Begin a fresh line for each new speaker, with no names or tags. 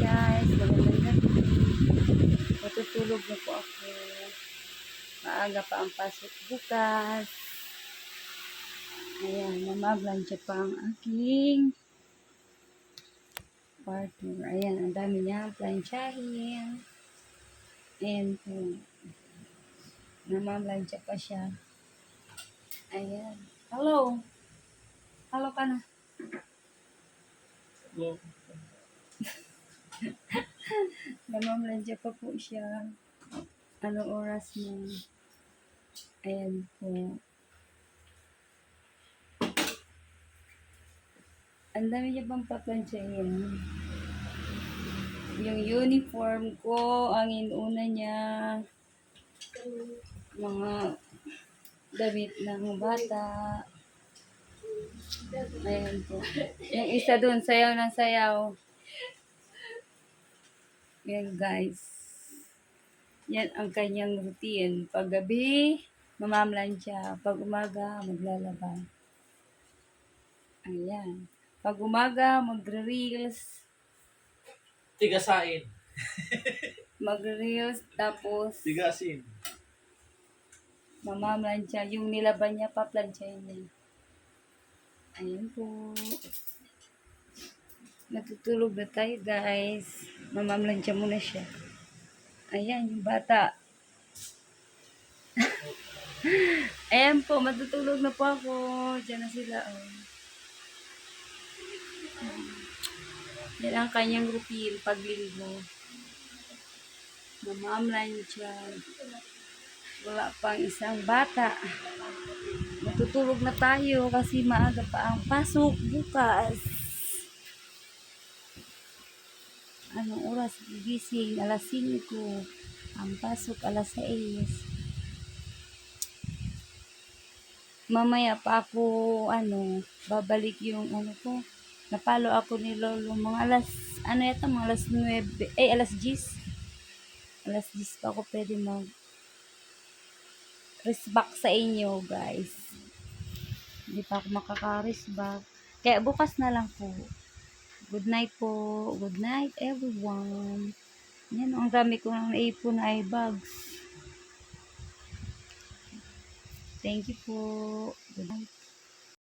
guys, magandang gabi. Matutulog na po ako. Maaga pa ang pasok bukas. Ayan, namablansya pa ang aking partner. Ayan, ang dami niya plansyahin. Ayan po. Namablansya pa siya. Ayan. Hello. Hello ka na.
Hello.
Namamlansya pa po siya. Anong oras na? Ayan po. Ang dami niya pang paplansyahin. Yung uniform ko, ang inuna niya, mga damit ng bata. Ayan po. Yung isa doon, sayaw ng sayaw. Yan guys. Yan ang kanyang routine. Pag gabi, mamamlansya. Pag umaga, maglalaba. Ayan. Pag umaga, magre-reels.
Tigasain.
Magre-reels, tapos
Tigasin.
mamamlansya. Yung nilaban niya, paplansyahin niya. Ayan po. Natutulog na tayo guys. Mamamlansya muna siya. Ayan, yung bata. Ayan po, matutulog na po ako. Diyan na sila. Oh. Yan ang kanyang routine pag linggo. Mamamlansya. Wala pang isang bata. Matutulog na tayo kasi maaga pa ang pasok bukas. Anong oras gising? Alas 5. Ang pasok alas 6. Mamaya pa ako, babalik yung ko. Napalo ako ni Lolo. Mga mga alas 9, alas 10. Alas 10 pa ako pwede mag-resback sa inyo, guys. Hindi pa ako makaka-resback. Kaya bukas na lang po. Good night po. Good night, everyone. Yan, ang dami ko ng naipon na eye bags. Thank you po. Good night.